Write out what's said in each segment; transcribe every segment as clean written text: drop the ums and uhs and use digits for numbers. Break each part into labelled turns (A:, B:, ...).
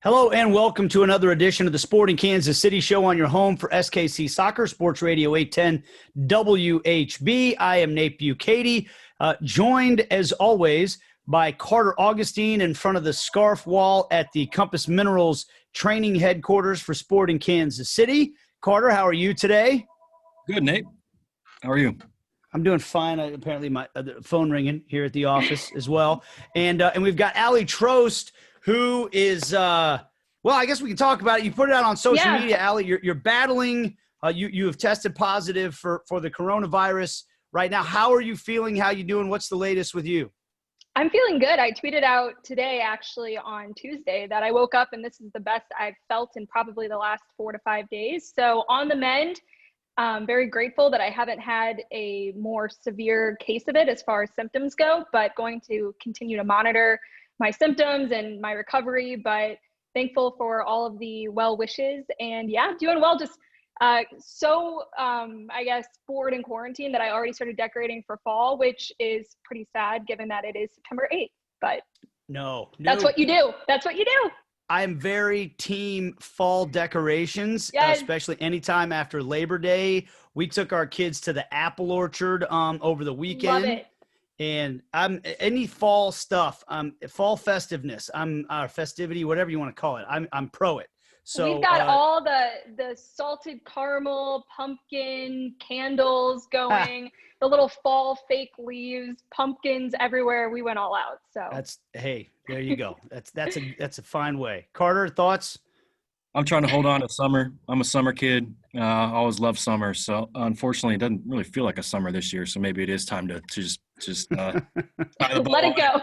A: Hello and welcome to another edition of the Sporting Kansas City Show on your home for SKC Soccer, Sports Radio 810 WHB. I am Nate Bukaty, joined as always by Carter Augustine in front of the scarf wall at the Compass Minerals training headquarters for Sporting Kansas City. Carter, how are you today?
B: Good, Nate. How are you?
A: I'm doing fine. Apparently my phone ringing here at the office as well. And we've got Allie Trost, who is, well, I guess we can talk about it. You put it out on social media, Allie. You're battling. You have tested positive for the coronavirus right now. How are you feeling? How you doing? What's the latest with you?
C: I'm feeling good. I tweeted out today, actually on Tuesday, that I woke up and this is the best I've felt in probably the last 4 to 5 days. So on the mend, very grateful that I haven't had a more severe case of it as far as symptoms go, but going to continue to monitor my symptoms and my recovery, but thankful for all of the well wishes. And yeah, doing well. Just I guess bored in quarantine that I already started decorating for fall, which is pretty sad given that it is September 8th. But
A: no,
C: that's what you do. That's what you do.
A: I'm very team fall decorations,
C: yes.
A: Especially anytime after Labor Day. We took our kids to the apple orchard over the weekend.
C: Love it.
A: And I'm any fall stuff, fall festiveness, festivity, whatever you want to call it. I'm pro it. So
C: we've got all the salted caramel, pumpkin candles going, the little fall fake leaves, pumpkins everywhere. We went all out. So
A: hey, there you go. That's a fine way. Carter, thoughts?
B: I'm trying to hold on to summer. I'm a summer kid. I always love summer. So unfortunately, it doesn't really feel like a summer this year. So maybe it is time to just let
C: it go.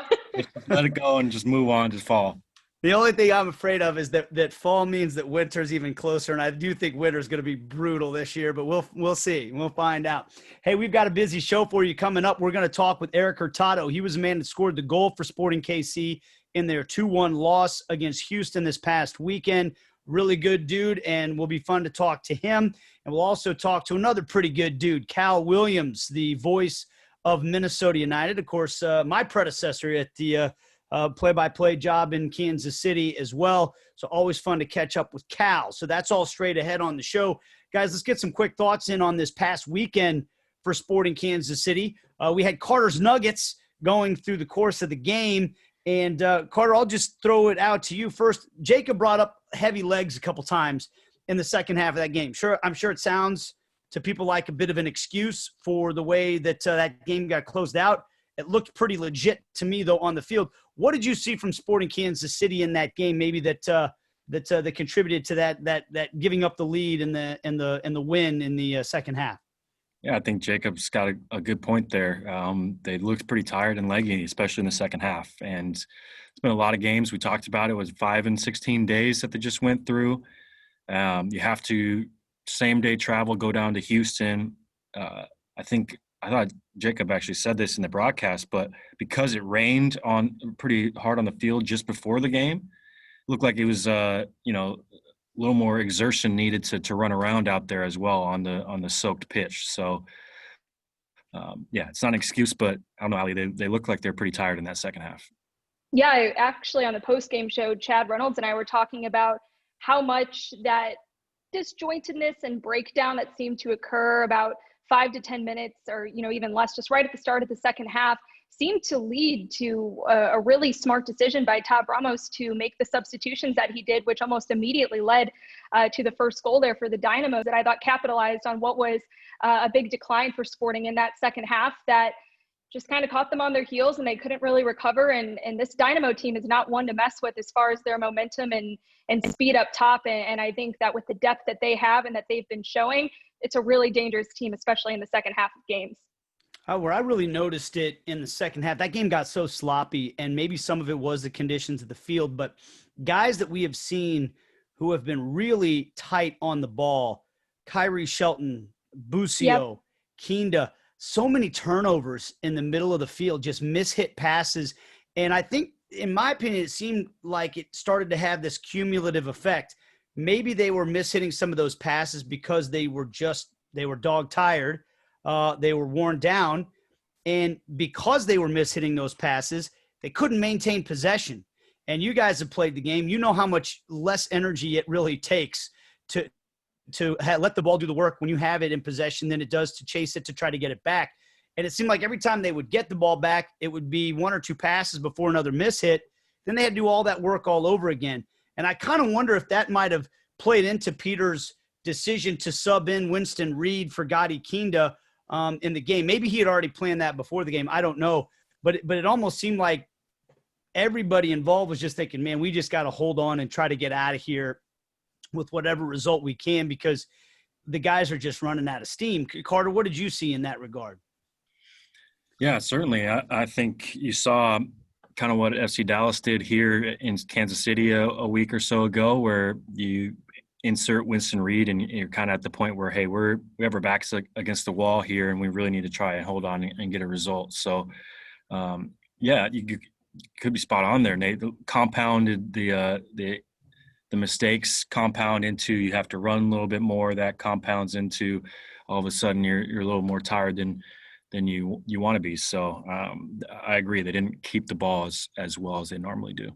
B: Let it go and just move on to fall.
A: The only thing I'm afraid of is that fall means that winter's even closer, and I do think winter's going to be brutal this year, but we'll see. We'll find out. Hey, we've got a busy show for you coming up. We're going to talk with Erik Hurtado. He was the man that scored the goal for Sporting KC in their 2-1 loss against Houston this past weekend. Really good dude, and will be fun to talk to him. And we'll also talk to another pretty good dude, Cal Williams, the voice of Minnesota United. Of course, my predecessor at the play-by-play job in Kansas City as well. So always fun to catch up with Cal. So that's all straight ahead on the show. Guys, let's get some quick thoughts in on this past weekend for Sporting Kansas City. We had Carter's Nuggets going through the course of the game. And Carter, I'll just throw it out to you first. Jacob brought up heavy legs a couple times in the second half of that game. I'm sure it sounds to people like a bit of an excuse for the way that that game got closed out. It looked pretty legit to me, though, on the field. What did you see from Sporting Kansas City in that game, maybe that contributed to that giving up the lead and the win in the second half?
B: Yeah, I think Jacob's got a good point there. They looked pretty tired and leggy, especially in the second half. And it's been a lot of games. We talked about it. It was 5 and 16 days that they just went through. You have to same-day travel, go down to Houston. I thought Jacob actually said this in the broadcast, but because it rained pretty hard on the field just before the game, it looked like it was a little more exertion needed to run around out there as well on the soaked pitch. So it's not an excuse, but I don't know, Ali, they look like they're pretty tired in that second half.
C: Yeah, I actually on the post-game show, Chad Reynolds and I were talking about how much that disjointedness and breakdown that seemed to occur about 5 to 10 minutes or, even less, just right at the start of the second half, seemed to lead to a really smart decision by Todd Ramos to make the substitutions that he did, which almost immediately led to the first goal there for the Dynamo that I thought capitalized on what was a big decline for Sporting in that second half that just kind of caught them on their heels and they couldn't really recover. And this Dynamo team is not one to mess with as far as their momentum and speed up top. And I think that with the depth that they have and that they've been showing, it's a really dangerous team, especially in the second half of games.
A: Where I really noticed it in the second half, that game got so sloppy, and maybe some of it was the conditions of the field, but guys that we have seen who have been really tight on the ball, Kyrie Shelton, Busio, Kinda, so many turnovers in the middle of the field, just mishit passes. And I think, in my opinion, it seemed like it started to have this cumulative effect. Maybe they were mishitting some of those passes because they were dog tired. They were worn down. And because they were mishitting those passes, they couldn't maintain possession. and you guys have played the game. You know how much less energy it really takes to let the ball do the work when you have it in possession than it does to chase it to try to get it back. And it seemed like every time they would get the ball back, it would be one or two passes before another miss hit. Then they had to do all that work all over again. And I kind of wonder if that might have played into Peter's decision to sub in Winston Reed for Gotti Kinda in the game. Maybe he had already planned that before the game. I don't know. But it almost seemed like everybody involved was just thinking, man, we just got to hold on and try to get out of here with whatever result we can, because the guys are just running out of steam. Carter, what did you see in that regard?
B: Yeah, certainly. I think you saw kind of what FC Dallas did here in Kansas City a week or so ago, where you insert Winston Reed and you're kind of at the point where, hey, we have our backs against the wall here and we really need to try and hold on and get a result. So, yeah, you could be spot on there, Nate. Compounded the mistakes compound into you have to run a little bit more. That compounds into all of a sudden you're a little more tired than you want to be. So I agree. They didn't keep the ball as well as they normally do.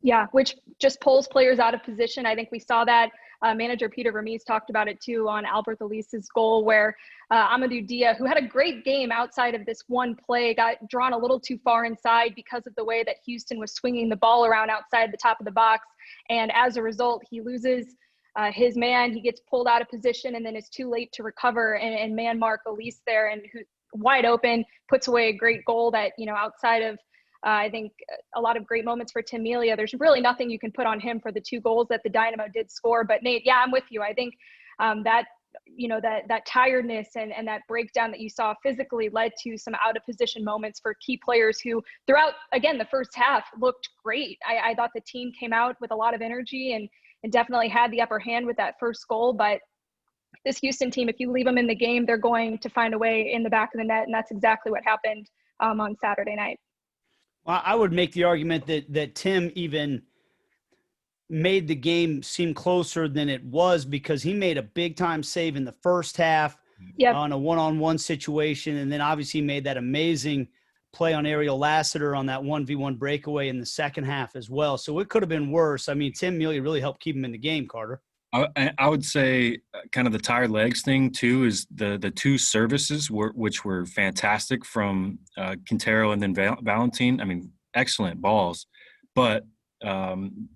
C: Yeah, which just pulls players out of position. I think we saw that. Manager Peter Vermees talked about it too on Albert Elise's goal, where Amadou Dia, who had a great game outside of this one play, got drawn a little too far inside because of the way that Houston was swinging the ball around outside the top of the box. And as a result, he loses his man. He gets pulled out of position and then it's too late to recover and man mark Elise there, and who wide open, puts away a great goal that, outside of I think a lot of great moments for Tim Melia. There's really nothing you can put on him for the two goals that the Dynamo did score. But Nate, yeah, I'm with you. I think that tiredness and that breakdown that you saw physically led to some out of position moments for key players who throughout, again, the first half looked great. I thought the team came out with a lot of energy and definitely had the upper hand with that first goal. But this Houston team, if you leave them in the game, they're going to find a way in the back of the net. And that's exactly what happened on Saturday night.
A: Well, I would make the argument that Tim even made the game seem closer than it was, because he made a big time save in the first half on a one-on-one situation. And then obviously made that amazing play on Ariel Lassiter on that 1v1 breakaway in the second half as well. So it could have been worse. I mean, Tim Melia really helped keep him in the game, Carter.
B: I would say kind of the tired legs thing too is the two services which were fantastic from Quintero and then Valentin. I mean, excellent balls, but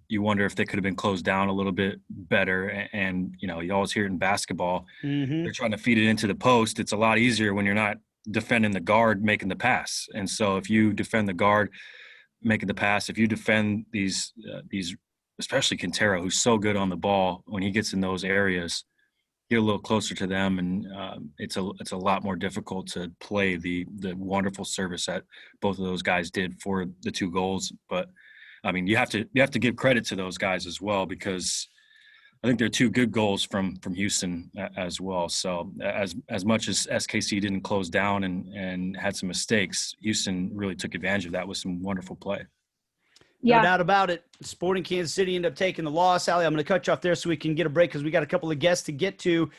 B: you wonder if they could have been closed down a little bit better. And you always hear it in basketball. Mm-hmm. They're trying to feed it into the post. It's a lot easier when you're not defending the guard making the pass. And so if you defend the guard making the pass, if you defend these especially Quintero, who's so good on the ball, when he gets in those areas, get a little closer to them, and it's a lot more difficult to play the wonderful service that both of those guys did for the two goals. But I mean, you have to give credit to those guys as well, because I think they're two good goals from Houston as well. So as much as SKC didn't close down and had some mistakes, Houston really took advantage of that with some wonderful play.
A: No doubt about it. Sporting Kansas City ended up taking the loss. Allie, I'm going to cut you off there so we can get a break because we got a couple of guests to get to.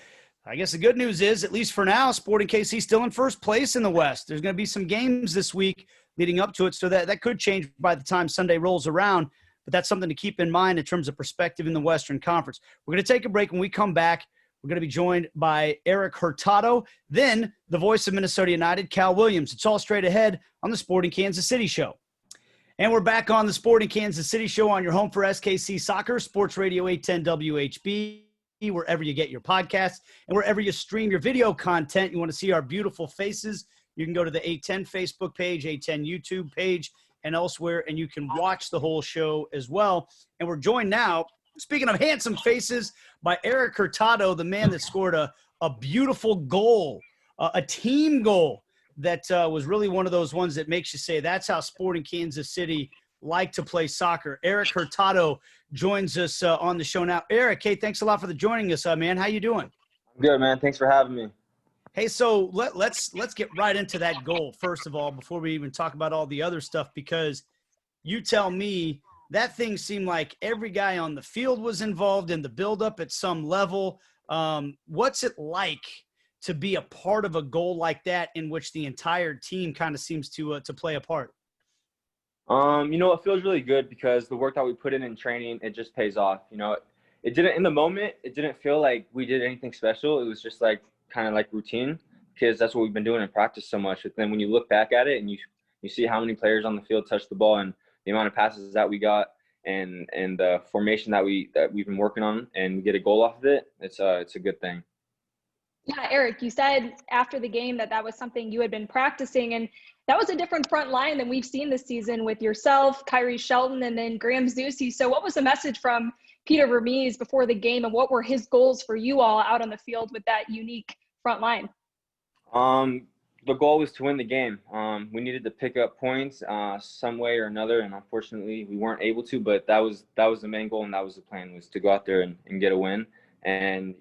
A: I guess the good news is, at least for now, Sporting KC still in first place in the West. There's going to be some games this week leading up to it, so that could change by the time Sunday rolls around. But that's something to keep in mind in terms of perspective in the Western Conference. We're going to take a break. When we come back, we're going to be joined by Erik Hurtado, then the voice of Minnesota United, Cal Williams. It's all straight ahead on the Sporting Kansas City Show. And we're back on the Sporting Kansas City Show on your home for SKC Soccer, Sports Radio 810 WHB, wherever you get your podcasts and wherever you stream your video content. You want to see our beautiful faces, you can go to the 810 Facebook page, 810 YouTube page, and elsewhere, and you can watch the whole show as well. And we're joined now, speaking of handsome faces, by Erik Hurtado, the man that scored a beautiful goal, a team goal. That was really one of those ones that makes you say, that's how Sporting Kansas City like to play soccer. Erik Hurtado joins us on the show now. Erik, hey, thanks a lot for joining us, man. How you doing?
D: I'm good, man. Thanks for having me.
A: Hey, so let's get right into that goal, first of all, before we even talk about all the other stuff, because you tell me that thing seemed like every guy on the field was involved in the buildup at some level. What's it like to be a part of a goal like that in which the entire team kind of seems to play a part?
D: It feels really good because the work that we put in training, it just pays off. It didn't in the moment. It didn't feel like we did anything special. It was just like kind of like routine because that's what we've been doing in practice so much. But then when you look back at it and you see how many players on the field touched the ball and the amount of passes that we got and the formation that we've been working on and we get a goal off of it, it's a good thing.
C: Yeah, Erik, you said after the game that was something you had been practicing, and that was a different front line than we've seen this season with yourself, Kyrie Shelton, and then Graham Zusi. So what was the message from Peter Vermees before the game, and what were his goals for you all out on the field with that unique front line?
D: The goal was to win the game. We needed to pick up points some way or another, and unfortunately we weren't able to, but that was the main goal, and that was the plan, was to go out there and get a win. And,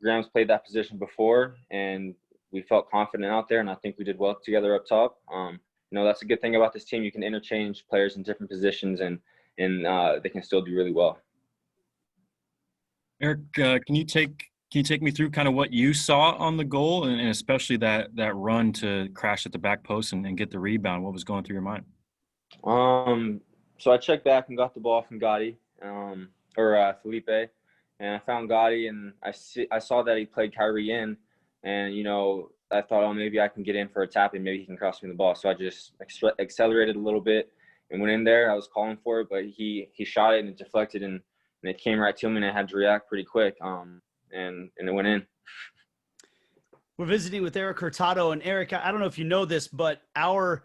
D: Graham's played that position before, and we felt confident out there, and I think we did well together up top. That's a good thing about this team. You can interchange players in different positions, and they can still do really well.
B: Erik, can you take me through kind of what you saw on the goal and especially that run to crash at the back post and get the rebound? What was going through your mind?
D: So I checked back and got the ball from Gotti, or Felipe, and I found Gotti, and I saw that he played Kyrie in, and I thought, oh, maybe I can get in for a tap and maybe he can cross me the ball. So I just accelerated a little bit and went in there. I was calling for it, but he shot it and it deflected and it came right to me, and I had to react pretty quick. And it went in.
A: We're visiting with Erik Hurtado. And Erik, I don't know if you know this, but our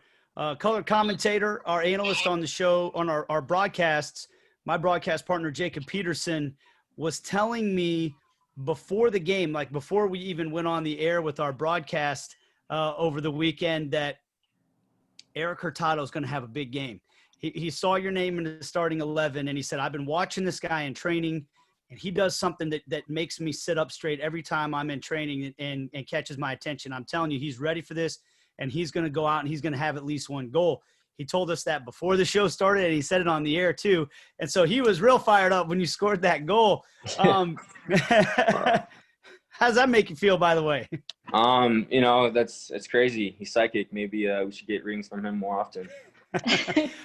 A: color commentator, our analyst on the show, on our broadcasts, my broadcast partner, Jacob Peterson, was telling me before the game, like before we even went on the air with our broadcast over the weekend, that Erik Hurtado is going to have a big game. He saw your name in the starting 11, and he said, I've been watching this guy in training, and he does something that makes me sit up straight every time I'm in training and catches my attention. I'm telling you, he's ready for this, and he's going to go out and he's going to have at least one goal. He told us that before the show started, and he said it on the air too. And so he was real fired up when you scored that goal. How's that make you feel, by the way?
D: It's crazy. He's psychic. Maybe we should get rings from him more often.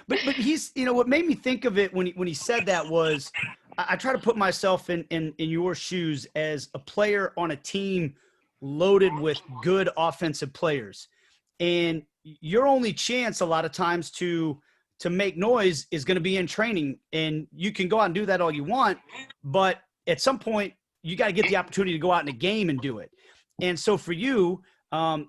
A: but he's, what made me think of it when he said that was, I try to put myself in your shoes as a player on a team loaded with good offensive players. And your only chance a lot of times to make noise is going to be in training. And you can go out and do that all you want, but at some point you got to get the opportunity to go out in a game and do it. And so for you, I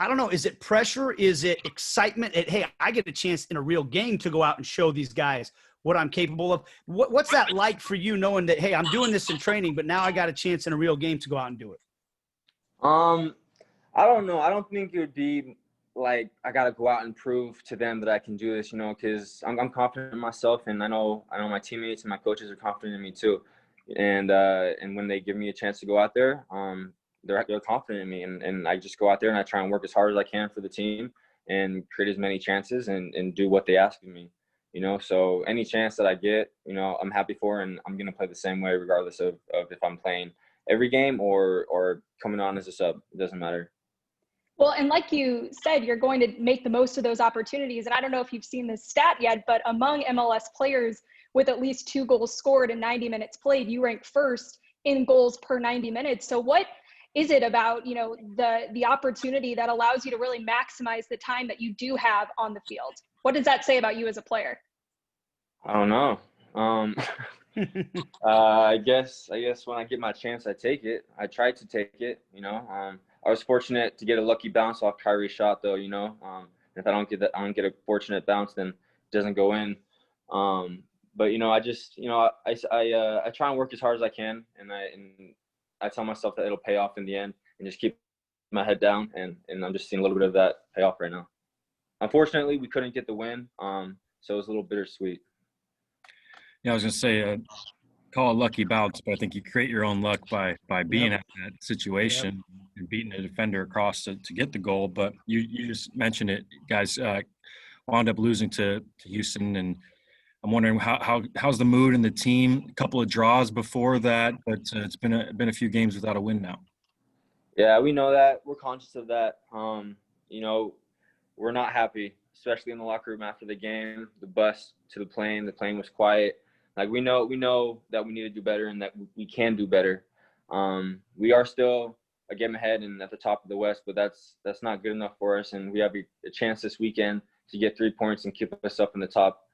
A: don't know, is it pressure? Is it excitement? Hey, I get a chance in a real game to go out and show these guys what I'm capable of. What's that like for you, knowing that, hey, I'm doing this in training, but now I got a chance in a real game to go out and do it?
D: I don't know. I don't think it would be like I got to go out and prove to them that I can do this, because I'm confident in myself, and I know my teammates and my coaches are confident in me too. And when they give me a chance to go out there, they're confident in me, and I just go out there and I try and work as hard as I can for the team and create as many chances and do what they ask of me. So any chance that I get, I'm happy for, and I'm going to play the same way regardless of if I'm playing every game or coming on as a sub. It doesn't matter.
C: Well, and like you said, you're going to make the most of those opportunities. And I don't know if you've seen this stat yet, but among MLS players with at least 2 goals scored in 90 minutes played, you rank first in goals per 90 minutes. So what is it about, the opportunity that allows you to really maximize the time that you do have on the field? What does that say about you as a player?
D: I don't know. I guess when I get my chance, I take it. I tried to take it, I was fortunate to get a lucky bounce off Kyrie's shot, though. If I don't get a fortunate bounce, then it doesn't go in. But I just I try and work as hard as I can, and I tell myself that it'll pay off in the end, and just keep my head down, and I'm just seeing a little bit of that pay off right now. Unfortunately, we couldn't get the win, so it was a little bittersweet.
B: Yeah, I was gonna say, call it lucky bounce, but I think you create your own luck by being at that situation and beating a defender across to get the goal. But you just mentioned it, guys. Wound up losing to Houston, and I'm wondering how's the mood in the team. A couple of draws before that, but it's been a few games without a win now.
D: Yeah, we know that. We're conscious of that. we're not happy, especially in the locker room after the game. The bus to the plane was quiet. Like, we know that we need to do better and that we can do better. We are still a game ahead and at the top of the West, but that's not good enough for us. And we have a chance this weekend to get 3 points and keep us up in the top.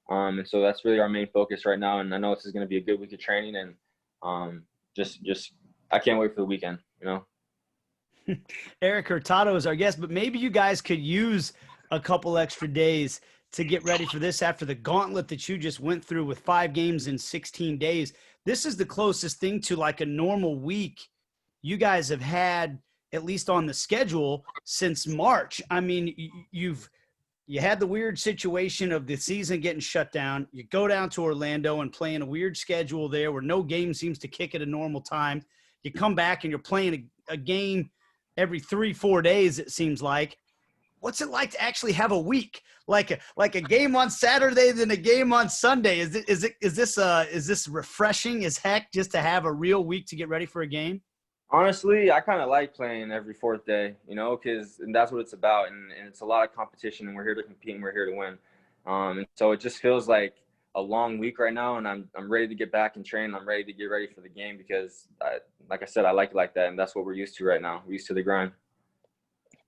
D: And so that's really our main focus right now. And I know this is going to be a good week of training, and just I can't wait for the weekend, you know.
A: Erik Hurtado is our guest, but maybe you guys could use a couple extra days to get ready for this after the gauntlet that you just went through with 5 games in 16 days. This is the closest thing to like a normal week you guys have had, at least on the schedule, since March. I mean, you had the weird situation of the season getting shut down. You go down to Orlando and play in a weird schedule there where no game seems to kick at a normal time. You come back and you're playing a game every 3-4 days, it seems like. What's it like to actually have a week, like a game on Saturday, then a game on Sunday? Is this refreshing as heck just to have a real week to get ready for a game?
D: Honestly, I kind of like playing every 4th day, you know, because that's what it's about, and it's a lot of competition, and we're here to compete and we're here to win. And so it just feels like a long week right now, and I'm ready to get back and train. I'm ready to get ready for the game because, like I said, I like it like that, and that's what we're used to right now. We're used to the grind.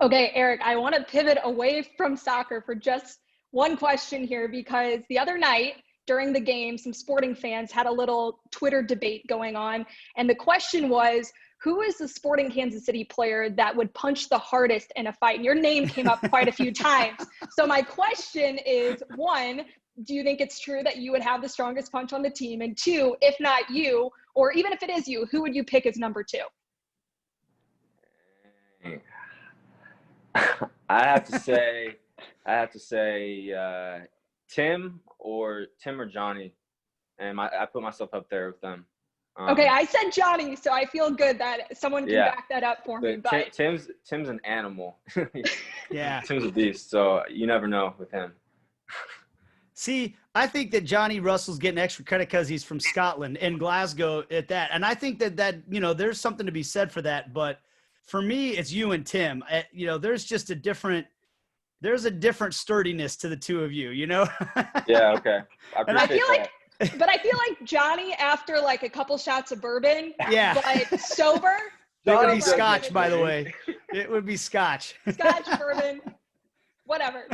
C: Okay, Erik, I want to pivot away from soccer for just one question here, because the other night during the game, some Sporting fans had a little Twitter debate going on. And the question was, who is the Sporting Kansas City player that would punch the hardest in a fight? And your name came up quite a few times. So my question is, 1, do you think it's true that you would have the strongest punch on the team? And 2, if not you, or even if it is you, who would you pick as number 2?
D: I have to say Tim or Johnny, and I put myself up there with them.
C: Okay, I said Johnny, so I feel good that someone can back that up for me. But
D: Tim's an animal.
A: Yeah,
D: Tim's a beast, so you never know with him.
A: See, I think that Johnny Russell's getting extra credit because he's from Scotland and Glasgow at that, and I think that you know there's something to be said for that. But for me, it's you and Tim. You know, there's just a different sturdiness to the two of you, you know?
D: Yeah, okay.
C: I feel like Johnny, after like a couple shots of bourbon, but sober.
A: It would be scotch, by the way. It would be scotch.
C: Scotch, bourbon, whatever.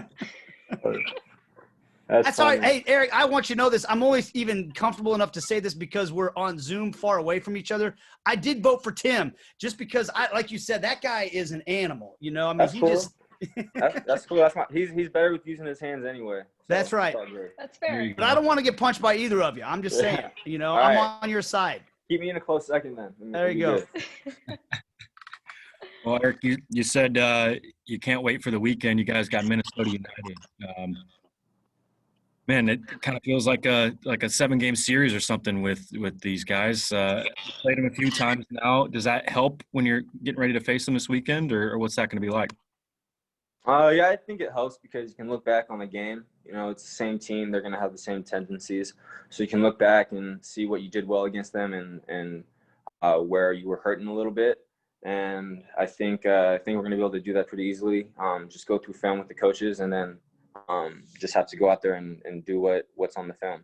A: That's all right. Hey, Erik, I want you to know this. I'm always even comfortable enough to say this because we're on Zoom far away from each other. I did vote for Tim just because, like you said, that guy is an animal. You know, I mean,
D: that's cool. That's cool. He's better with using his hands anyway. So
A: that's right.
C: That's fair.
A: But I don't want to get punched by either of you. I'm just saying, you know, I'm on your side.
D: Keep me in a close second then.
A: There you go.
B: Well, Erik, you said you can't wait for the weekend. You guys got Minnesota United. Man, it kind of feels like a 7-game series or something with these guys. Played them a few times now. Does that help when you're getting ready to face them this weekend, or what's that going to be like?
D: Yeah, I think it helps because you can look back on the game. You know, it's the same team. They're going to have the same tendencies. So you can look back and see what you did well against them and where you were hurting a little bit. And I think we're going to be able to do that pretty easily. Just go through film with the coaches and then just have to go out there and do what's on the film.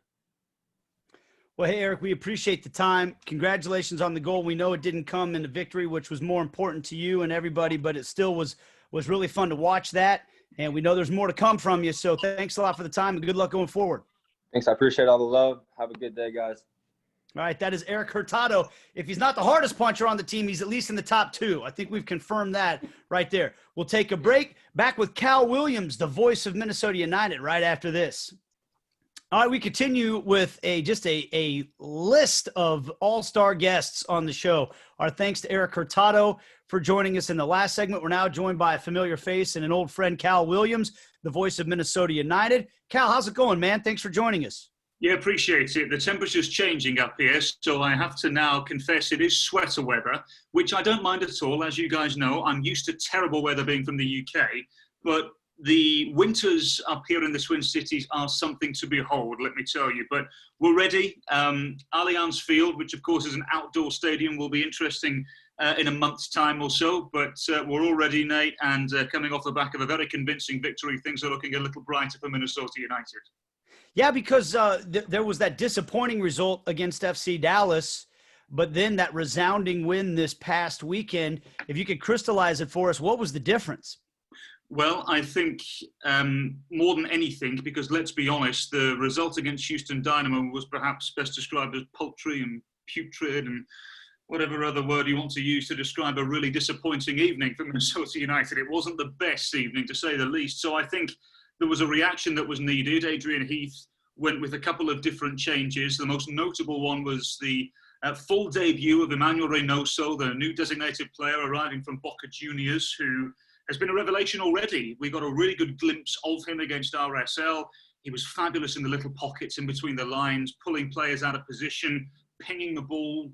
A: Well, hey, Erik, we appreciate the time. Congratulations on the goal. We know it didn't come in the victory, which was more important to you and everybody, but it still was really fun to watch that. And we know there's more to come from you. So thanks a lot for the time and good luck going forward.
D: Thanks. I appreciate all the love. Have a good day, guys.
A: All right. That is Erik Hurtado. If he's not the hardest puncher on the team, he's at least in the top 2. I think we've confirmed that right there. We'll take a break. Back with Cal Williams, the voice of Minnesota United, right after this. All right, we continue with a list of all-star guests on the show. Our thanks to Erik Hurtado for joining us in the last segment. We're now joined by a familiar face and an old friend, Cal Williams, the voice of Minnesota United. Cal, how's it going, man? Thanks for joining us.
E: Yeah, appreciate it. The temperature's changing up here, so I have to now confess it is sweater weather, which I don't mind at all. As you guys know, I'm used to terrible weather being from the UK, but the winters up here in the Twin Cities are something to behold, let me tell you. But we're ready. Allianz Field, which of course is an outdoor stadium, will be interesting in a month's time or so. But we're all ready, Nate, and coming off the back of a very convincing victory, things are looking a little brighter for Minnesota United.
A: Yeah, because there was that disappointing result against FC Dallas, but then that resounding win this past weekend. If you could crystallize it for us, what was the difference?
E: Well, I think more than anything, because let's be honest, the result against Houston Dynamo was perhaps best described as paltry and putrid and whatever other word you want to use to describe a really disappointing evening for Minnesota United. It wasn't the best evening, to say the least. So I think there was a reaction that was needed. Adrian Heath went with a couple of different changes. The most notable one was the full debut of Emmanuel Reynoso, the new designated player arriving from Boca Juniors, who has been a revelation already. We got a really good glimpse of him against RSL. He was fabulous in the little pockets in between the lines, pulling players out of position, pinging the ball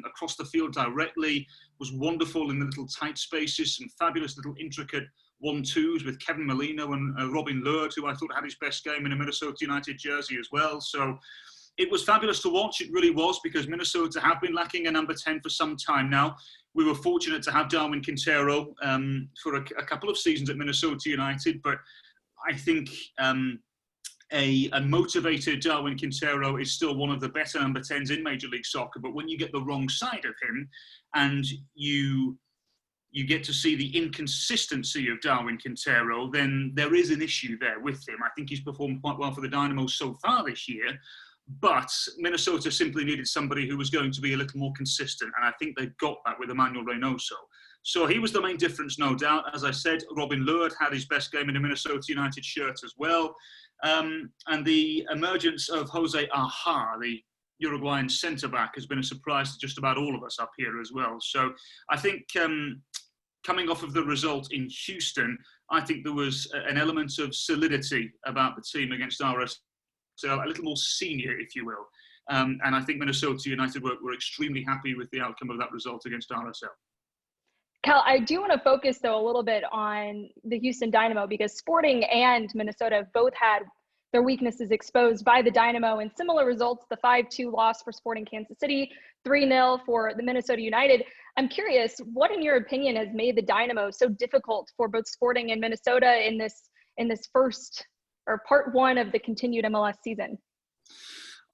E: across the field directly, was wonderful in the little tight spaces, some fabulous little intricate 1-2s with Kevin Molino and Robin Lurd, who I thought had his best game in a Minnesota United jersey as well. So it was fabulous to watch. It really was, because Minnesota have been lacking a number 10 for some time now. We were fortunate to have Darwin Quintero for a couple of seasons at Minnesota United, but I think a motivated Darwin Quintero is still one of the better number 10s in Major League Soccer. But when you get the wrong side of him and you get to see the inconsistency of Darwin Quintero, then there is an issue there with him. I think he's performed quite well for the Dynamo so far this year, but Minnesota simply needed somebody who was going to be a little more consistent, and I think they've got that with Emmanuel Reynoso. So he was the main difference, no doubt. As I said, Robin Lurd had his best game in a Minnesota United shirt as well. And the emergence of Jose Aja, the Uruguayan centre-back, has been a surprise to just about all of us up here as well. So I think coming off of the result in Houston, I think there was an element of solidity about the team against RSL, a little more senior, if you will. And I think Minnesota United were extremely happy with the outcome of that result against RSL.
C: Cal, I do want to focus, though, a little bit on the Houston Dynamo, because Sporting and Minnesota have both had their weaknesses exposed by the Dynamo in similar results. The 5-2 loss for Sporting Kansas City, 3-0 for the Minnesota United. I'm curious, what in your opinion has made the Dynamo so difficult for both Sporting and Minnesota in this first, or part one of the continued MLS season?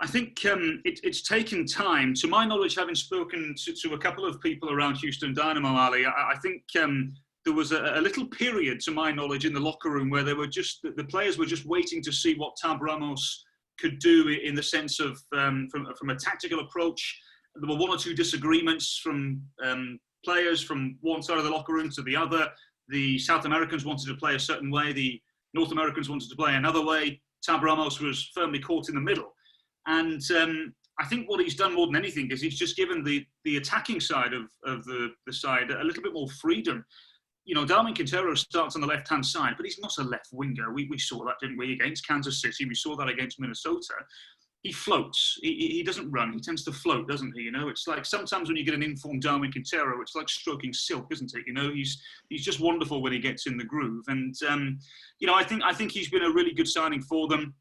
E: I think it's taken time. To my knowledge, having spoken to a couple of people around Houston Dynamo, Ali, I think there was a little period, to my knowledge, in the locker room where the players were just waiting to see what Tab Ramos could do in the sense of from a tactical approach. There were one or two disagreements from players from one side of the locker room to the other. The South Americans wanted to play a certain way. The North Americans wanted to play another way. Tab Ramos was firmly caught in the middle. And I think what he's done more than anything is he's just given the attacking side of the side a little bit more freedom. You know, Darwin Quintero starts on the left-hand side, but he's not a left winger. We saw that, didn't we, against Kansas City? We saw that against Minnesota. He floats. He doesn't run. He tends to float, doesn't he? You know, it's like sometimes when you get an informed Darwin Quintero, it's like stroking silk, isn't it? You know, he's just wonderful when he gets in the groove. And, you know, I think he's been a really good signing for them.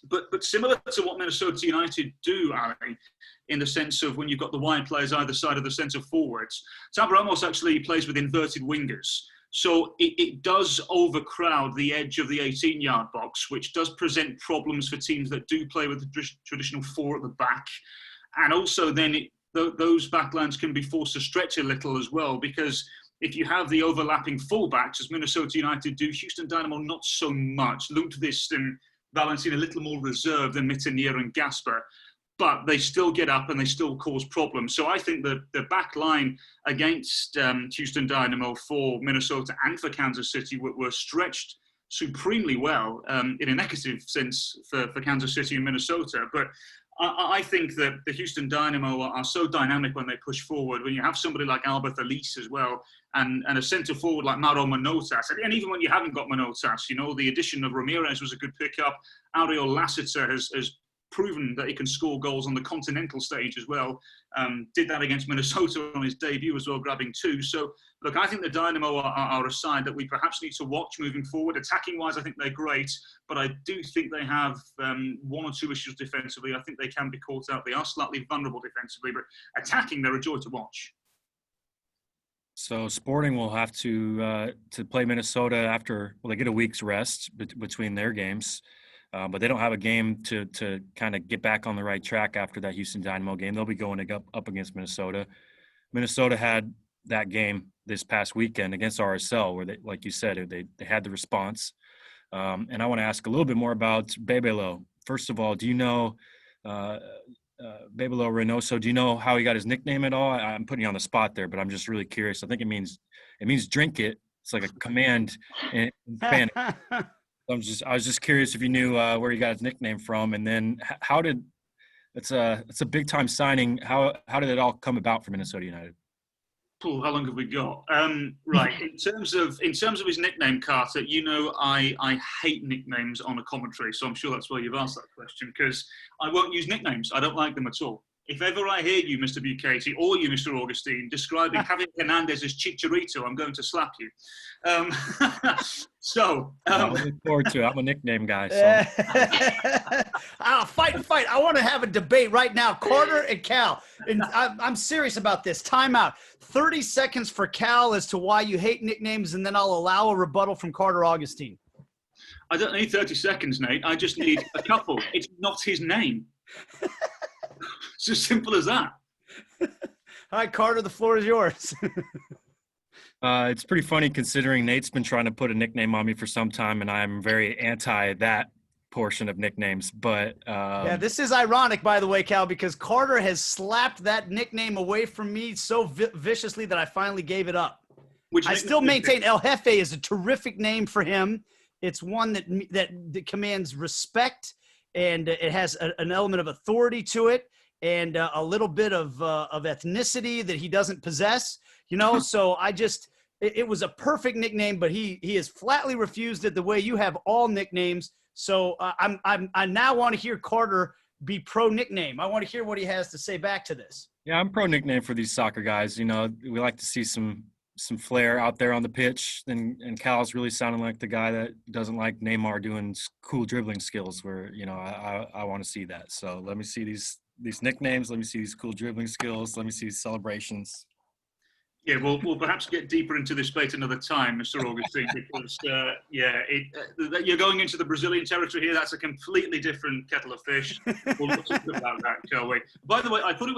E: But similar to what Minnesota United do, Ali, in the sense of when you've got the wide players either side of the centre forwards, Tab Ramos actually plays with inverted wingers. So it does overcrowd the edge of the 18-yard box, which does present problems for teams that do play with the traditional four at the back. And also then those backlines can be forced to stretch a little as well, because if you have the overlapping fullbacks, as Minnesota United do, Houston Dynamo not so much. Lundqvist and Valentin a little more reserved than Mitternier and Gasper, but they still get up and they still cause problems. So I think the back line against Houston Dynamo for Minnesota and for Kansas City were stretched supremely well in a negative sense for Kansas City and Minnesota. But I think that the Houston Dynamo are so dynamic when they push forward. When you have somebody like Albert Elise as well, and a centre forward like Mauro Manotas, and even when you haven't got Manotas, you know, the addition of Ramirez was a good pickup. Ariel Lassiter has proven that he can score goals on the continental stage as well. Did that against Minnesota on his debut as well, grabbing 2. So, look, I think the Dynamo are a side that we perhaps need to watch moving forward. Attacking-wise, I think they're great, but I do think they have one or two issues defensively. I think they can be caught out. They are slightly vulnerable defensively, but attacking, they're a joy to watch.
B: So Sporting will have to play Minnesota after, well, they get a week's rest between their games, but they don't have a game to kind of get back on the right track after that Houston Dynamo game. They'll be going up against Minnesota. Minnesota had that game this past weekend against RSL where they, like you said, they had the response. And I want to ask a little bit more about Bebelo. First of all, do you know Bebelo Reynoso? Do you know how he got his nickname at all? I'm putting you on the spot there, but I'm just really curious. I think it means drink it. It's like a command in Spanish. I was just curious if you knew where he got his nickname from, and then how did it's a big time signing. How did it all come about for Minnesota United?
E: Paul, how long have we got? Right. In terms of his nickname, Carter, I hate nicknames on a commentary, so I'm sure that's why you've asked that question, because I won't use nicknames. I don't like them at all. If ever I hear you, Mr. Bukaty, or you, Mr. Augustine, describing Javier Hernandez as Chicharito, I'm going to slap you.
B: I look forward to it. I'm a nickname guy. So.
A: Fight. I want to have a debate right now, Carter and Cal. And I'm serious about this. Timeout. 30 seconds for Cal as to why you hate nicknames, and then I'll allow a rebuttal from Carter Augustine.
E: I don't need 30 seconds, Nate. I just need a couple. It's not his name. It's as simple as that.
A: All right, Carter, the floor is yours.
B: It's pretty funny considering Nate's been trying to put a nickname on me for some time, and I'm very anti that portion of nicknames. But
A: yeah, this is ironic, by the way, Cal, because Carter has slapped that nickname away from me so viciously that I finally gave it up. I still maintain El Jefe is a terrific name for him. It's one that commands respect, and it has an element of authority to it, and a little bit of ethnicity that he doesn't possess. So it was a perfect nickname, but he has flatly refused it the way you have all nicknames. So I now want to hear Carter be pro nickname. I want to hear what he has to say back to this.
B: Yeah, I'm pro nickname for these soccer guys. We like to see some flair out there on the pitch, and Cal's really sounding like the guy that doesn't like Neymar doing cool dribbling skills where, I want to see that. So let me see these nicknames. Let me see these cool dribbling skills. Let me see these celebrations.
E: Yeah, we'll perhaps get deeper into this debate another time, Mr. Augustine, because you're going into the Brazilian territory here. That's a completely different kettle of fish. We'll talk about that, shall we? By the way, I thought it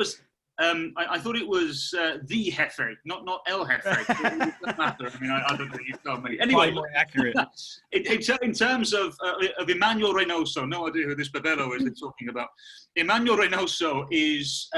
E: was the Jefe, not El Jefe. It doesn't matter. I mean, I don't know. You tell me. Anyway,
B: more accurate.
E: In terms of Emmanuel Reynoso, no idea who this Bebelo is they're talking about. Emmanuel Reynoso is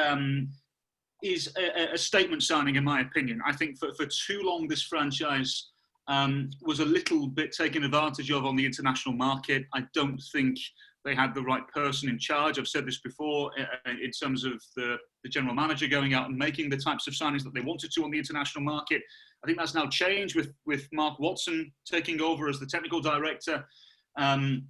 E: a statement signing, in my opinion. I think for too long this franchise was a little bit taken advantage of on the international market. I don't think they had the right person in charge. I've said this before in terms of the general manager going out and making the types of signings that they wanted to on the international market. I think that's now changed with Mark Watson taking over as the technical director. And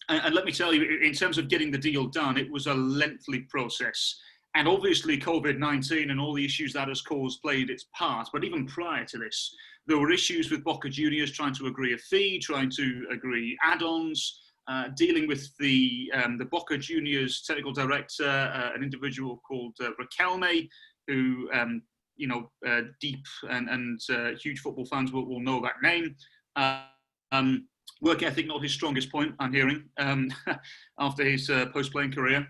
E: let me tell you, in terms of getting the deal done, it was a lengthy process. And obviously COVID-19 and all the issues that has caused played its part. But even prior to this, there were issues with Boca Juniors trying to agree a fee, trying to agree add-ons, dealing with the Boca Juniors technical director, an individual called Riquelme, who, deep and huge football fans will know that name. Work ethic, not his strongest point, I'm hearing, after his post-playing career.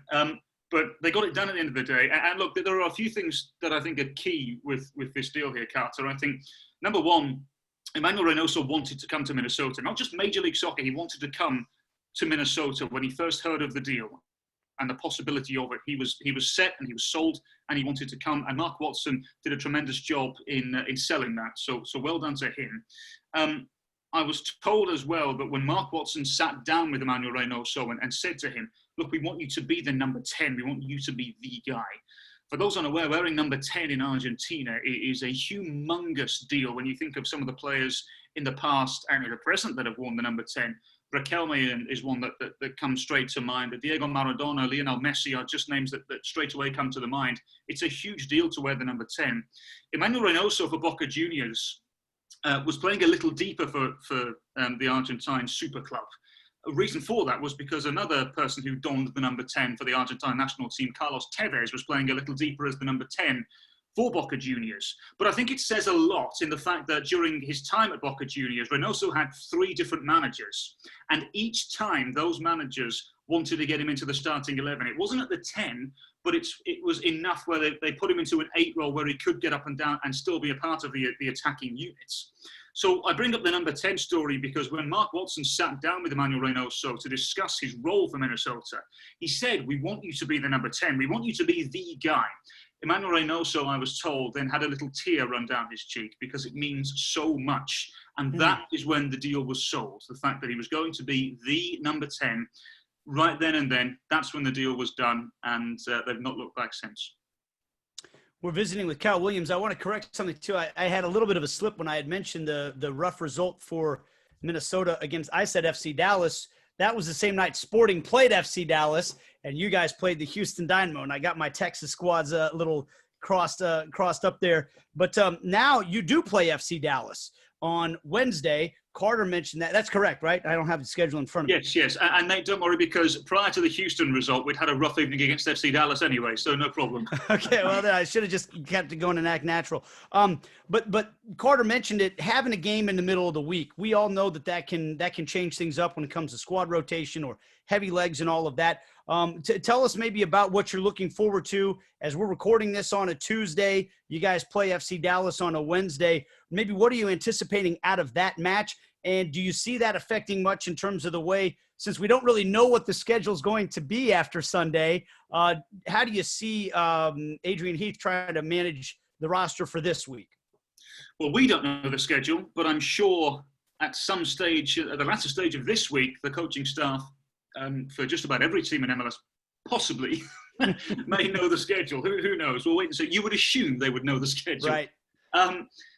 E: But they got it done at the end of the day. And look, there are a few things that I think are key with this deal here, Carter. I think, number one, Emmanuel Reynoso wanted to come to Minnesota, not just Major League Soccer. He wanted to come to Minnesota when he first heard of the deal and the possibility of it. He was set and he was sold, and he wanted to come. And Mark Watson did a tremendous job in selling that. So well done to him. I was told as well that when Mark Watson sat down with Emmanuel Reynoso and said to him, look, we want you to be the number 10. We want you to be the guy. For those unaware, wearing number 10 in Argentina is a humongous deal when you think of some of the players in the past and in the present that have worn the number 10. Riquelme is one that comes straight to mind. Diego Maradona, Lionel Messi are just names that straight away come to the mind. It's a huge deal to wear the number 10. Emmanuel Reynoso for Boca Juniors was playing a little deeper for the Argentine super club. A reason for that was because another person who donned the number 10 for the Argentine national team, Carlos Tevez, was playing a little deeper as the number 10 for Boca Juniors. But I think it says a lot in the fact that during his time at Boca Juniors, Reynoso had 3 different managers. And each time those managers wanted to get him into the starting 11. It wasn't at the 10, but it was enough where they put him into an 8 role where he could get up and down and still be a part of the attacking units. So I bring up the number 10 story because when Mark Watson sat down with Emmanuel Reynoso to discuss his role for Minnesota, he said, we want you to be the number 10. We want you to be the guy. Emmanuel Reynoso, I was told, then had a little tear run down his cheek because it means so much. And that is when the deal was sold. The fact that he was going to be the number 10 right then and then, that's when the deal was done. And they've not looked back since.
A: We're visiting with Cal Williams. I want to correct something too. I had a little bit of a slip when I had mentioned the rough result for Minnesota against, I said FC Dallas. That was the same night Sporting played FC Dallas, and you guys played the Houston Dynamo, and I got my Texas squads a little crossed up there. But now you do play FC Dallas on Wednesday. Carter mentioned that. That's correct, right? I don't have the schedule in front of me.
E: Yes. And Nate, don't worry, because prior to the Houston result, we'd had a rough evening against FC Dallas anyway, so no problem.
A: Okay, well, then I should have just kept it going and act natural. But Carter mentioned it, having a game in the middle of the week. We all know that can change things up when it comes to squad rotation or heavy legs and all of that. Tell us maybe about what you're looking forward to as we're recording this on a Tuesday. You guys play FC Dallas on a Wednesday. Maybe what are you anticipating out of that match? And do you see that affecting much in terms of the way, since we don't really know what the schedule is going to be after Sunday, how do you see Adrian Heath trying to manage the roster for this week?
E: Well, we don't know the schedule, but I'm sure at some stage, at the latter stage of this week, the coaching staff for just about every team in MLS possibly may know the schedule. Who knows? We'll wait and see. You would assume they would know the schedule.
A: Right.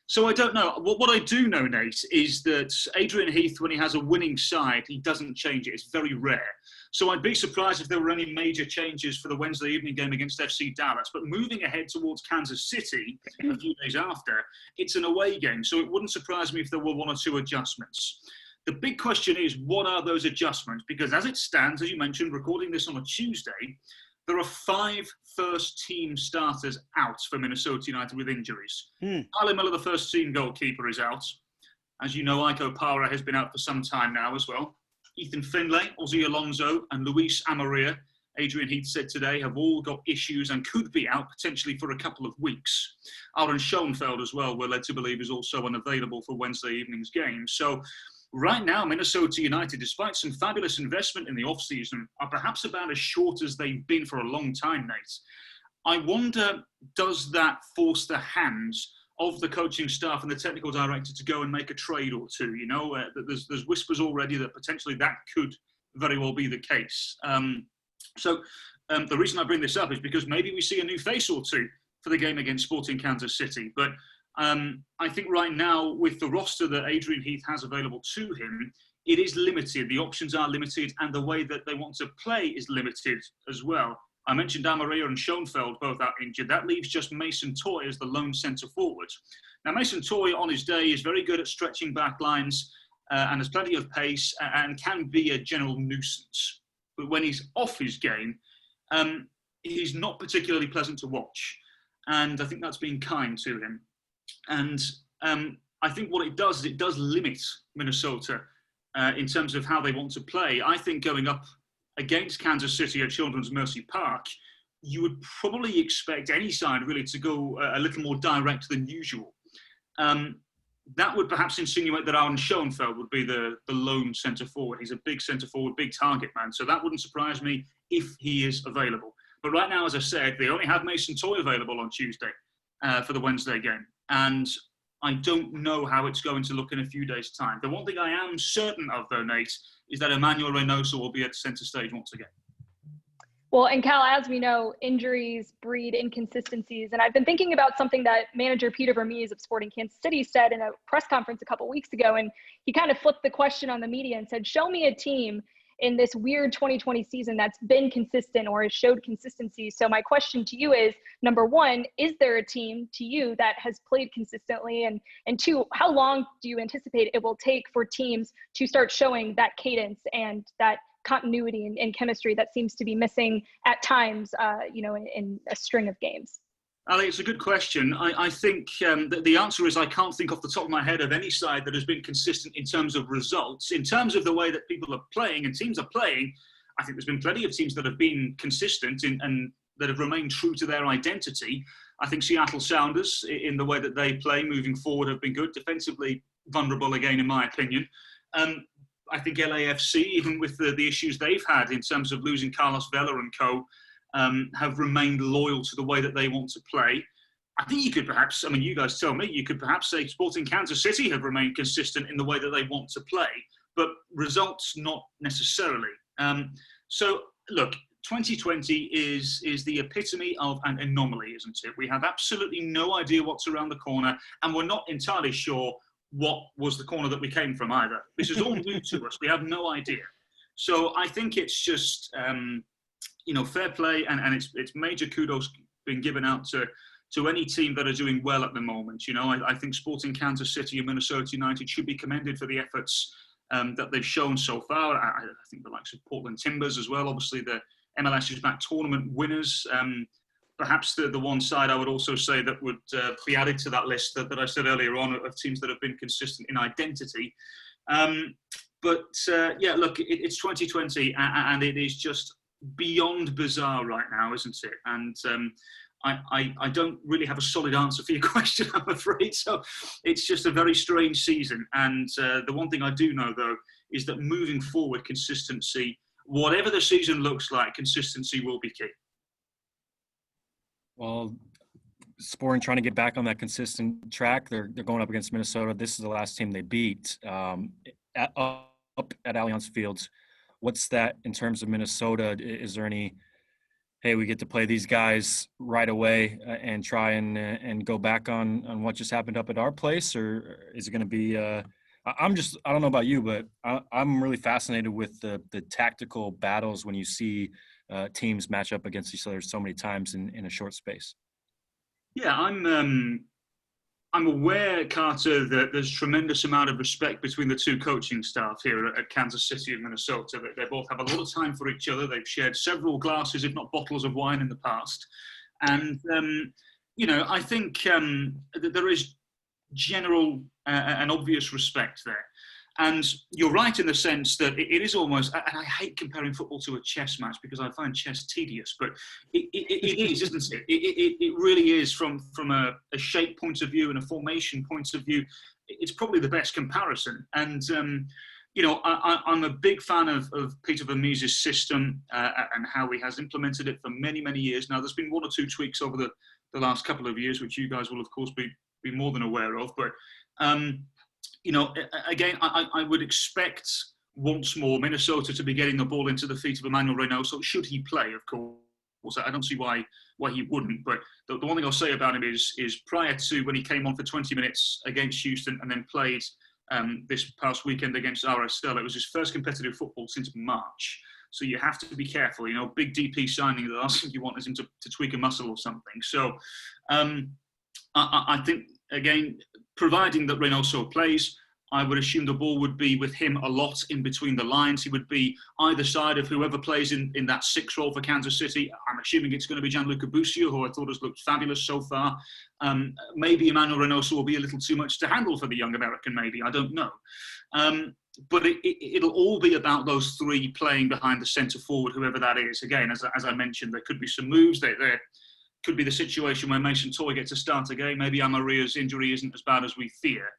E: So I don't know. What I do know, Nate, is that Adrian Heath, when he has a winning side, he doesn't change it. It's very rare. So I'd be surprised if there were any major changes for the Wednesday evening game against FC Dallas. But moving ahead towards Kansas City a few days after, it's an away game. So it wouldn't surprise me if there were 1 or 2 adjustments. The big question is, what are those adjustments? Because as it stands, as you mentioned, recording this on a Tuesday, there are 5 first-team starters out for Minnesota United with injuries. Tyler Miller, the first-team goalkeeper, is out. As you know, Iko Para has been out for some time now as well. Ethan Finlay, Ozzy Alonso, and Luis Amarilla, Adrian Heath said today, have all got issues and could be out potentially for a couple of weeks. Aaron Schoenfeld as well, we're led to believe, is also unavailable for Wednesday evening's game. So right now, Minnesota United, despite some fabulous investment in the offseason, are perhaps about as short as they've been for a long time, Nate. I wonder, does that force the hands of the coaching staff and the technical director to go and make a trade or two? You know, there's whispers already that potentially that could very well be the case. So the reason I bring this up is because maybe we see a new face or two for the game against Sporting Kansas City. But I think right now, with the roster that Adrian Heath has available to him, it is limited. The options are limited, and the way that they want to play is limited as well. I mentioned Amarilla and Schoenfeld both out injured. That leaves just Mason Toye as the lone centre forward. Now, Mason Toye on his day is very good at stretching back lines and has plenty of pace and can be a general nuisance. But when he's off his game, he's not particularly pleasant to watch. And I think that's been kind to him. And I think what it does is it does limit Minnesota in terms of how they want to play. I think going up against Kansas City at Children's Mercy Park, you would probably expect any side really to go a little more direct than usual. That would perhaps insinuate that Aaron Schoenfeld would be the lone centre forward. He's a big centre forward, big target man. So that wouldn't surprise me if he is available. But right now, as I said, they only have Mason Toye available on Tuesday for the Wednesday game. And I don't know how it's going to look in a few days' time. The one thing I am certain of, though, Nate, is that Emmanuel Reynoso will be at centre stage once again.
C: Well, and Cal, as we know, injuries breed inconsistencies. And I've been thinking about something that manager Peter Vermees of Sporting Kansas City said in a press conference a couple weeks ago. And he kind of flipped the question on the media and said, show me a team in this weird 2020 season that's been consistent or has showed consistency. So my question to you is, number one, is there a team to you that has played consistently? And two, how long do you anticipate it will take for teams to start showing that cadence and that continuity and chemistry that seems to be missing at times, in a string of games?
E: Ali, it's a good question. I think the answer is I can't think off the top of my head of any side that has been consistent in terms of results. In terms of the way that people are playing and teams are playing, I think there's been plenty of teams that have been consistent and that have remained true to their identity. I think Seattle Sounders, in the way that they play moving forward, have been good. Defensively vulnerable again, in my opinion. I think LAFC, even with the issues they've had in terms of losing Carlos Vela and co., have remained loyal to the way that they want to play. I think you could perhaps, I mean, you guys tell me, you could perhaps say Sporting Kansas City have remained consistent in the way that they want to play, but results not necessarily. So, look, 2020 is the epitome of an anomaly, isn't it? We have absolutely no idea what's around the corner, and we're not entirely sure what was the corner that we came from either. This is all new to us. We have no idea. So I think it's just, fair play, and it's major kudos being given out to any team that are doing well at the moment. I think Sporting Kansas City and Minnesota United should be commended for the efforts that they've shown so far. I think the likes of Portland Timbers as well, obviously the MLS is back tournament winners. Perhaps the one side I would also say that would be added to that list that I said earlier on of teams that have been consistent in identity. Look, it's 2020 and it is just beyond bizarre right now, isn't it? And I don't really have a solid answer for your question, I'm afraid. So it's just a very strange season. And the one thing I do know, though, is that moving forward, consistency, whatever the season looks like, consistency will be key.
B: Well, Sporting trying to get back on that consistent track. They're going up against Minnesota. This is the last team they beat up at Allianz Field. What's that in terms of Minnesota? Is there any, hey, we get to play these guys right away and try and go back on what just happened up at our place? Or is it going to be I don't know about you, but I'm really fascinated with the tactical battles when you see teams match up against each other so many times in a short space.
E: Yeah, I'm aware, Carter, that there's a tremendous amount of respect between the two coaching staff here at Kansas City and Minnesota. They both have a lot of time for each other. They've shared several glasses, if not bottles of wine in the past. And, I think that there is general and obvious respect there. And you're right in the sense that it is almost, and I hate comparing football to a chess match because I find chess tedious, but it is, isn't it? It really is from a shape point of view and a formation point of view. It's probably the best comparison. And, I'm a big fan of Peter Vermeer's system and how he has implemented it for many, many years. Now, there's been one or two tweaks over the last couple of years, which you guys will, of course, be more than aware of. But, again, I would expect once more Minnesota to be getting the ball into the feet of Emmanuel Reynoso, should he play, of course. I don't see why he wouldn't. But the one thing I'll say about him is prior to when he came on for 20 minutes against Houston and then played this past weekend against RSL, it was his first competitive football since March. So you have to be careful. Big DP signing, the last thing you want is him to tweak a muscle or something. So I think, again, providing that Reynoso plays, I would assume the ball would be with him a lot in between the lines. He would be either side of whoever plays in that six role for Kansas City. I'm assuming it's going to be Gianluca Busio, who I thought has looked fabulous so far. Maybe Emmanuel Reynoso will be a little too much to handle for the young American, maybe. I don't know. But it'll all be about those three playing behind the centre forward, whoever that is. Again, as I mentioned, there could be some moves. There could be the situation where Mason Toye gets a start again. Maybe Amaria's injury isn't as bad as we fear.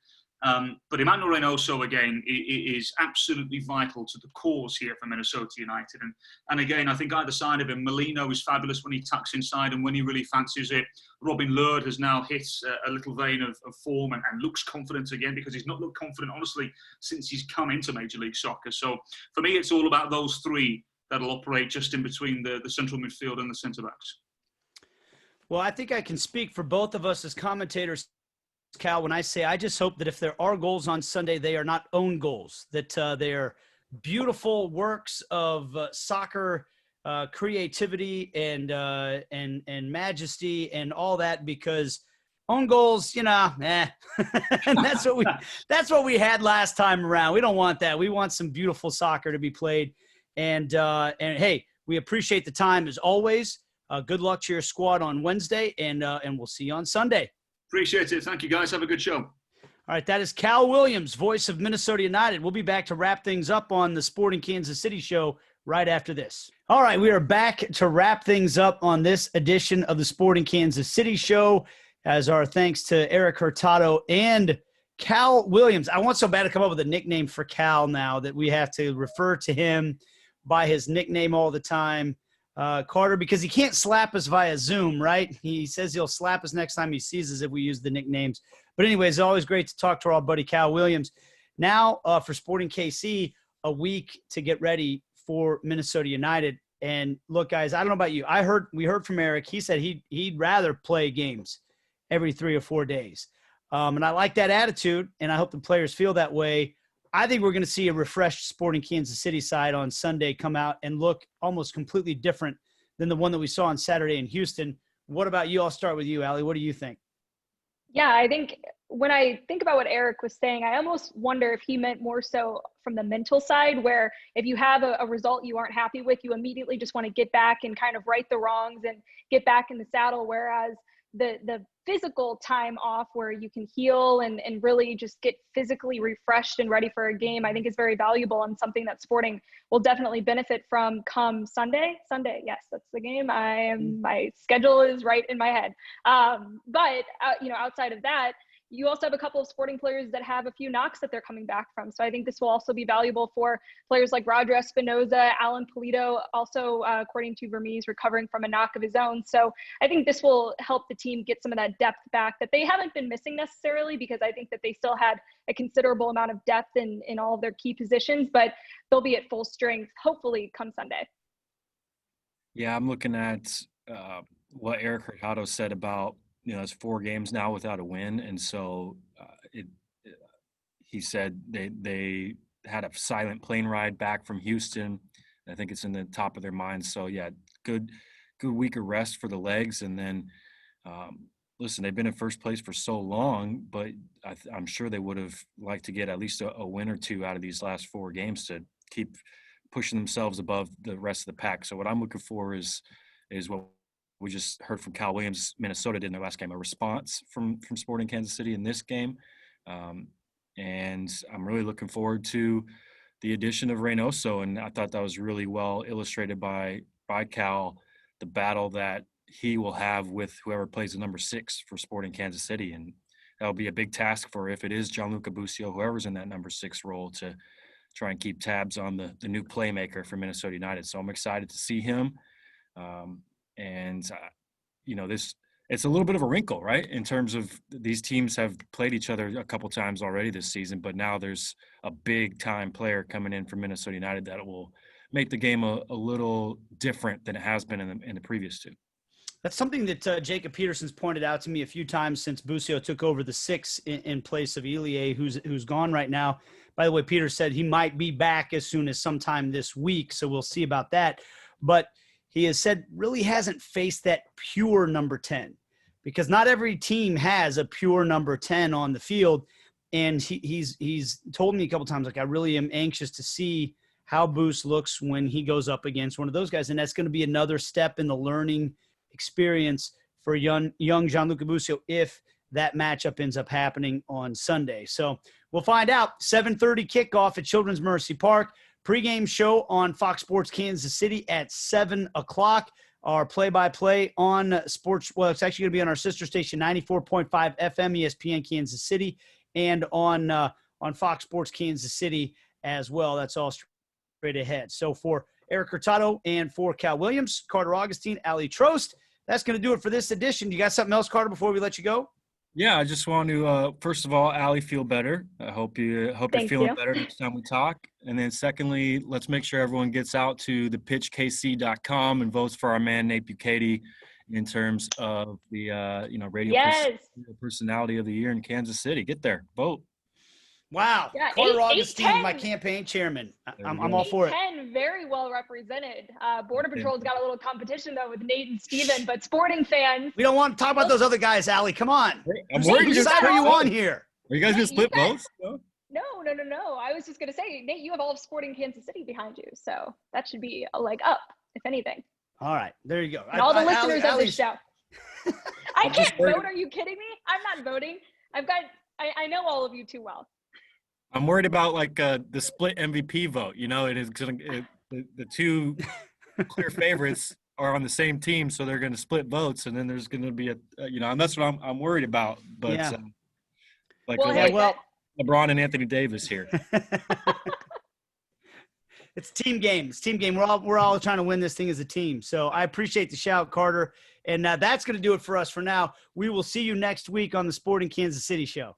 E: But Emmanuel Reynoso, again, is absolutely vital to the cause here for Minnesota United. And again, I think either side of him, Molino is fabulous when he tucks inside and when he really fancies it. Robin Lurd has now hit a little vein of form and looks confident again, because he's not looked confident, honestly, since he's come into Major League Soccer. So for me, it's all about those three that'll operate just in between the central midfield and the centre-backs.
A: Well, I think I can speak for both of us as commentators, Cal, when I say I just hope that if there are goals on Sunday, they are not own goals, that they are beautiful works of soccer creativity and majesty and all that, because own goals, and that's what we had last time around. We don't want that. We want some beautiful soccer to be played. And hey, we appreciate the time as always. Good luck to your squad on Wednesday, and we'll see you on Sunday.
E: Appreciate it. Thank you, guys. Have a good show.
A: All right, that is Cal Williams, voice of Minnesota United. We'll be back to wrap things up on the Sporting Kansas City show right after this. All right, we are back to wrap things up on this edition of the Sporting Kansas City show, as our thanks to Erik Hurtado and Cal Williams. I want so bad to come up with a nickname for Cal now that we have to refer to him by his nickname all the time. Carter, because he can't slap us via Zoom, right? He says he'll slap us next time he sees us if we use the nicknames. But anyways, it's always great to talk to our buddy Cal Williams. Now for Sporting KC, a week to get ready for Minnesota United. And look, guys, I don't know about you. We heard from Erik. He said he'd rather play games every 3 or 4 days. And I like that attitude, and I hope the players feel that way. I think we're going to see a refreshed Sporting Kansas City side on Sunday come out and look almost completely different than the one that we saw on Saturday in Houston. What about you? I'll start with you, Allie. What do you think?
C: Yeah, I think when I think about what Erik was saying, I almost wonder if he meant more so from the mental side, where if you have a result you aren't happy with, you immediately just want to get back and kind of right the wrongs and get back in the saddle. Whereas the physical time off where you can heal and really just get physically refreshed and ready for a game, I think is very valuable and something that Sporting will definitely benefit from come Sunday. Yes, that's the game. My schedule is right in my head. But outside of that, you also have a couple of Sporting players that have a few knocks that they're coming back from. So I think this will also be valuable for players like Roger Espinoza, Alan Polito, also according to Vermees, recovering from a knock of his own. So I think this will help the team get some of that depth back that they haven't been missing necessarily, because I think that they still had a considerable amount of depth in all of their key positions, but they'll be at full strength, hopefully, come Sunday.
B: Yeah, I'm looking at what Erik Hurtado said about, it's 4 games now without a win. And so he said they had a silent plane ride back from Houston. I think it's in the top of their minds. So, yeah, good week of rest for the legs. And then, listen, they've been in first place for so long, but I'm sure they would have liked to get at least a win or 2 out of these last 4 games to keep pushing themselves above the rest of the pack. So what I'm looking for is what we just heard from Cal Williams. Minnesota did in their last game, a response from Sporting Kansas City in this game. And I'm really looking forward to the addition of Reynoso. And I thought that was really well illustrated by Cal, the battle that he will have with whoever plays the number 6 for Sporting Kansas City. And that'll be a big task for, if it is Gianluca Busio, whoever's in that number 6 role, to try and keep tabs on the new playmaker for Minnesota United. So I'm excited to see him. It's a little bit of a wrinkle, right? In terms of these teams have played each other a couple times already this season, but now there's a big time player coming in from Minnesota United that will make the game a little different than it has been in the previous 2.
A: That's something that Jacob Peterson's pointed out to me a few times since Busio took over the 6 in place of Elie, who's gone right now. By the way, Peter said he might be back as soon as sometime this week, so we'll see about that. But he has said really hasn't faced that pure number 10, because not every team has a pure number 10 on the field. And he's told me a couple times, like, I really am anxious to see how Boost looks when he goes up against one of those guys. And that's going to be another step in the learning experience for young Gianluca Busio if that matchup ends up happening on Sunday. So we'll find out. 7:30 kickoff at Children's Mercy Park. Pre-game show on Fox Sports Kansas City at 7 o'clock. Our play-by-play on sports, well, it's actually going to be on our sister station, 94.5 FM ESPN Kansas City, and on Fox Sports Kansas City as well. That's all straight ahead. So for Erik Hurtado and for Cal Williams, Carter Augustine, Ali Trost, that's going to do it for this edition. You got something else, Carter, before we let you go?
B: Yeah, I just want to, first of all, Allie, feel better. I hope you're feeling better next time we talk. And then secondly, let's make sure everyone gets out to thepitchkc.com and votes for our man, Nate Bukaty, in terms of the, radio personality of the year in Kansas City. Get there, vote.
A: Wow. Yeah, Carter Augustine, my campaign chairman. I'm all for it.
C: 10 very well represented. Border Patrol's got a little competition, though, with Nate and Steven, but Sporting fans.
A: We don't want to talk about those other guys, Allie. Come on.
B: I'm worried.
A: Whose side are you on here?
B: Are you guys going to split votes?
C: No. I was just going to say, Nate, you have all of Sporting Kansas City behind you, so that should be a leg up, if anything.
A: All right, there you go.
C: And all the listeners of
A: Allie,
C: this show. I can't vote. Are you kidding me? I'm not voting. I know all of you too well.
B: I'm worried about like the split MVP vote. You know, the two clear favorites are on the same team, so they're going to split votes, and then there's going to be and that's what I'm worried about. But
A: yeah.
B: LeBron and Anthony Davis here.
A: It's team game. It's team game. We're all trying to win this thing as a team. So I appreciate the shout, Carter. And that's going to do it for us for now. We will see you next week on the Sporting Kansas City show.